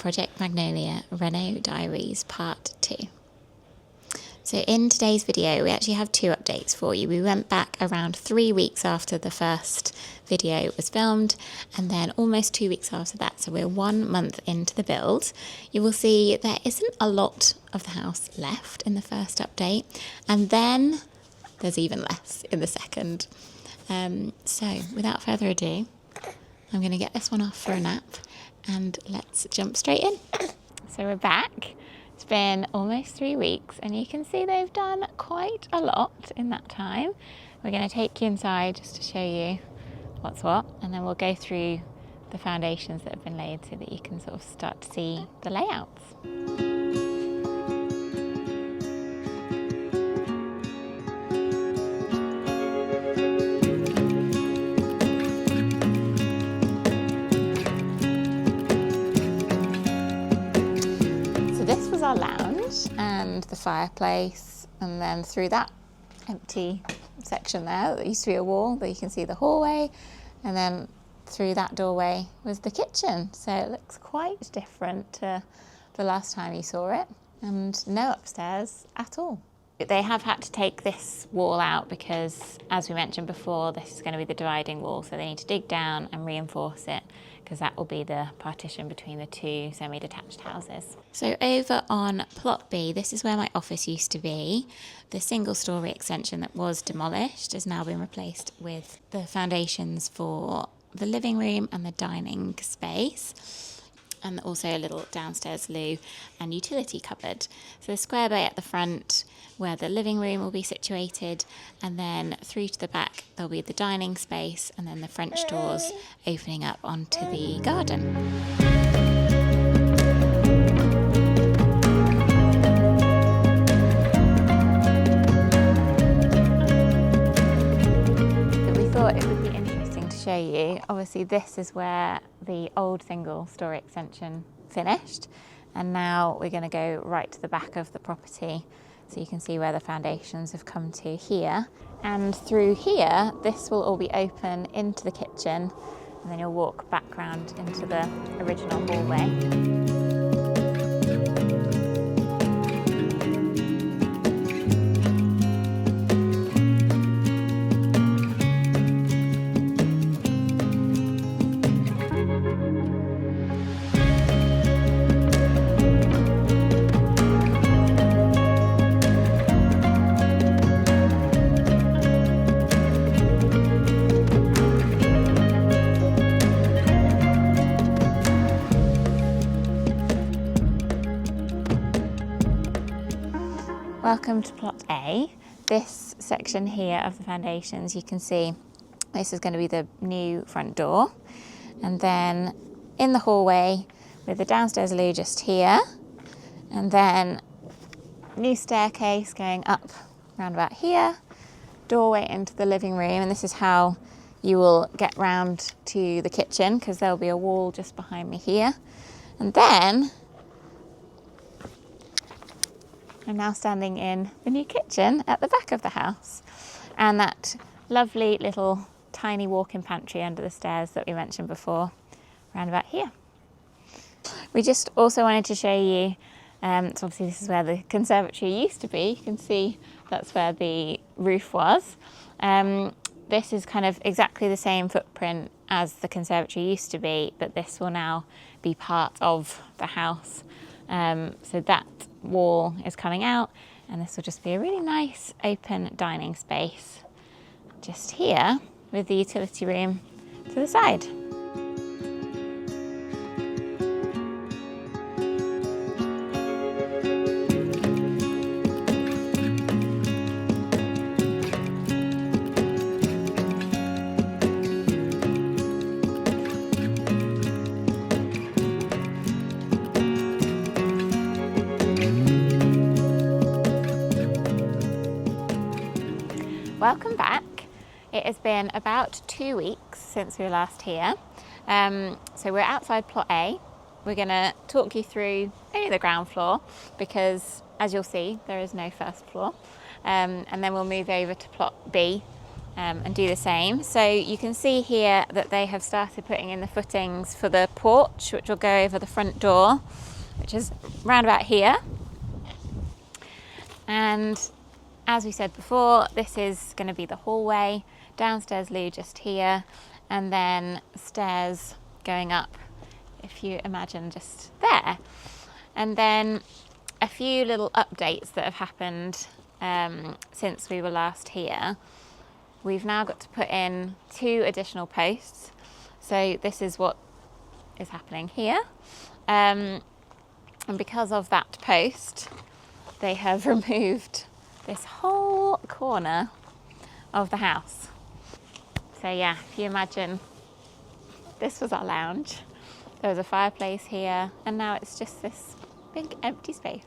Project Magnolia Reno Diaries Part 2. So in today's video we actually have two updates for you. We went back around 3 weeks after the first video was filmed and then almost 2 weeks after that, so we're 1 month into the build. You will see there isn't a lot of the house left in the first update, and then there's even less in the second. So without further ado, I'm going to get this one off for a nap and let's jump straight in. So we're back. It's been almost 3 weeks and you can see they've done quite a lot in that time. We're going to take you inside just to show you what's what, and then we'll go through the foundations that have been laid so that you can sort of start to see the layouts. Our lounge and the fireplace, and then through that empty section there used to be a wall that you can see the hallway, and then through that doorway was the kitchen. So it looks quite different to the last time you saw it, and no upstairs at all. They have had to take this wall out because, as we mentioned before, this is going to be the dividing wall, so they need to dig down and reinforce it because that will be the partition between the two semi-detached houses. So over on plot B, this is where my office used to be. The single-storey extension that was demolished has now been replaced with the foundations for the living room and the dining space, and also a little downstairs loo and utility cupboard. So the square bay at the front where the living room will be situated, and then through to the back there'll be the dining space and then the French doors opening up onto the garden. We thought it would be interesting to show you. Obviously this is where the old single-storey extension finished, and now we're going to go right to the back of the property so you can see where the foundations have come to here. And through here, this will all be open into the kitchen, and then you'll walk back round into the original hallway. Welcome to plot A. This section here of the foundations, you can see this is going to be the new front door, and then in the hallway with the downstairs loo just here, and then new staircase going up around about here, doorway into the living room, and this is how you will get round to the kitchen because there'll be a wall just behind me here. And then I'm now standing in the new kitchen at the back of the house, and that lovely little tiny walk-in pantry under the stairs that we mentioned before, around about here. We just also wanted to show you, so obviously this is where the conservatory used to be. You can see that's where the roof was. This is kind of exactly the same footprint as the conservatory used to be, but this will now be part of the house. So that wall is coming out, and this will just be a really nice open dining space just here with the utility room to the side. Welcome back. It has been about 2 weeks since we were last here. So we're outside plot A. We're going to talk you through only the ground floor because, as you'll see, there is no first floor. And then we'll move over to plot B and do the same. So you can see here that they have started putting in the footings for the porch, which will go over the front door, which is round about here. And as we said before, this is going to be the hallway, downstairs loo just here, and then stairs going up, if you imagine, just there. And then a few little updates that have happened since we were last here. We've now got to put in 2 additional posts. So this is what is happening here. And because of that post, they have removed this whole corner of the house. So yeah, if you imagine, this was our lounge. There was a fireplace here, and now it's just this big empty space.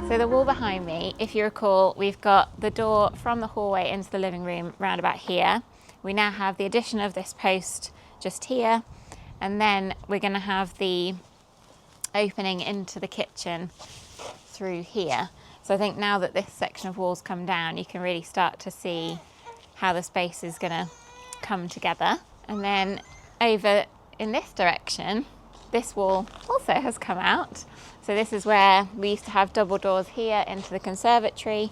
So the wall behind me, if you recall, we've got the door from the hallway into the living room round about here. We now have the addition of this post just here, and then we're going to have the opening into the kitchen through here. So I think now that this section of walls come down, you can really start to see how the space is going to come together. And then over in this direction, this wall also has come out. So this is where we used to have double doors here into the conservatory,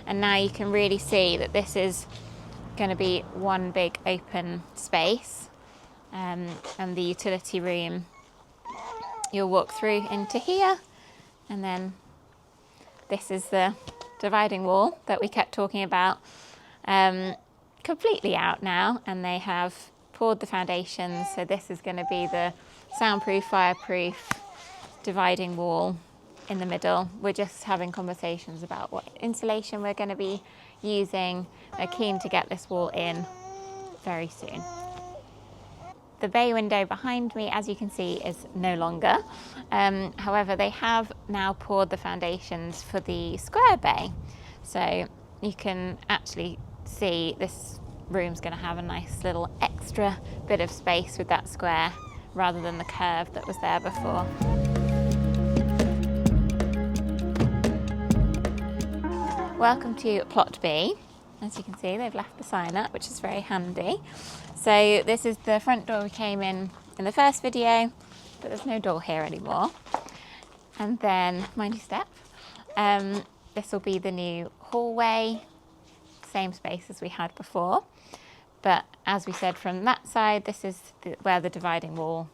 and now you can really see that this is going to be one big open space, and the utility room you'll walk through into here, and then this is the dividing wall that we kept talking about, completely out now, and they have poured the foundations. So this is going to be the soundproof, fireproof dividing wall in the middle. We're just having conversations about what insulation we're going to be using. They're keen to get this wall in very soon. The bay window behind me, as you can see, is no longer. However, they have now poured the foundations for the square bay. So you can actually see this room's going to have a nice little extra bit of space with that square rather than the curve that was there before. Welcome to Plot B. As you can see, they've left the sign up, which is very handy. So this is the front door we came in the first video, but there's no door here anymore. And then, mind your step, this will be the new hallway, same space as we had before. But as we said, from that side, this is where the dividing wall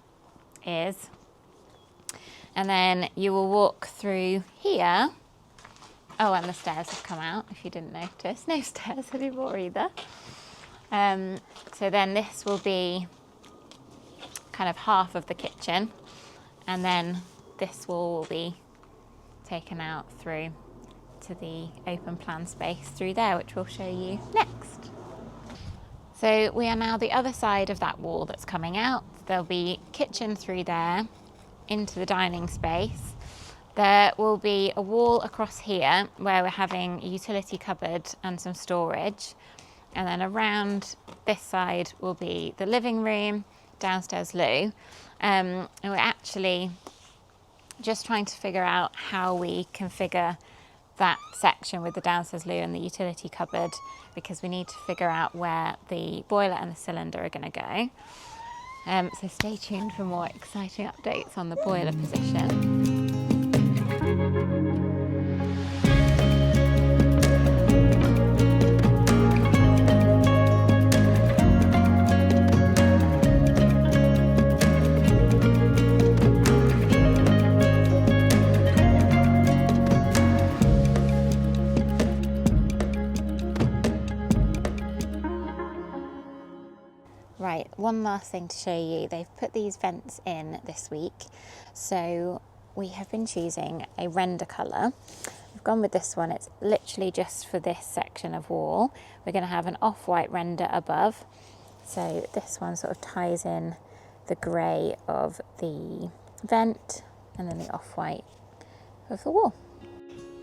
is. And then you will walk through here. Oh, and the stairs have come out, if you didn't notice. No stairs anymore either. So then this will be kind of half of the kitchen, and then this wall will be taken out through to the open plan space through there, which we'll show you next. So we are now the other side of that wall that's coming out. There'll be kitchen through there into the dining space. There will be a wall across here where we're having a utility cupboard and some storage. And then around this side will be the living room, downstairs loo. And we're actually just trying to figure out how we configure that section with the downstairs loo and the utility cupboard, because we need to figure out where the boiler and the cylinder are going to go. So stay tuned for more exciting updates on the boiler position. Right, one last thing to show you. They've put these vents in this week. So we have been choosing a render colour. We've gone with this one. It's literally just for this section of wall. We're going to have an off-white render above. So this one sort of ties in the grey of the vent and then the off-white of the wall.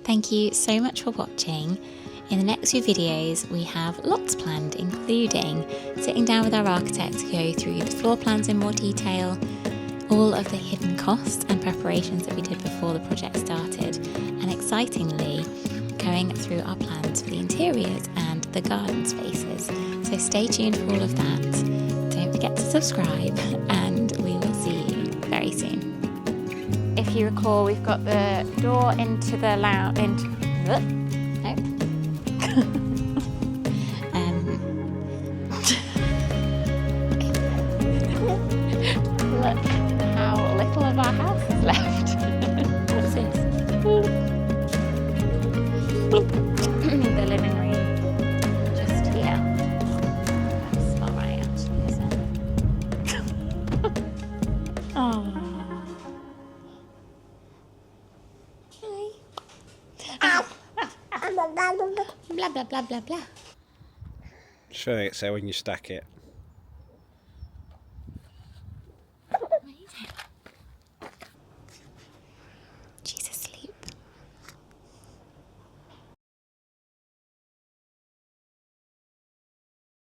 Thank you so much for watching. In the next few videos we have lots planned, including sitting down with our architect to go through the floor plans in more detail, all of the hidden costs and preparations that we did before the project started, and excitingly going through our plans for the interiors and the garden spaces. So stay tuned for all of that. Don't forget to subscribe, and we will see you very soon. If you recall, we've got the door into the lounge. Look how little of our house is left. What's this? The living room, just here. That's not right, actually, is it? Oh. Blah, blah, blah, blah, blah. Showing it so when you stack it.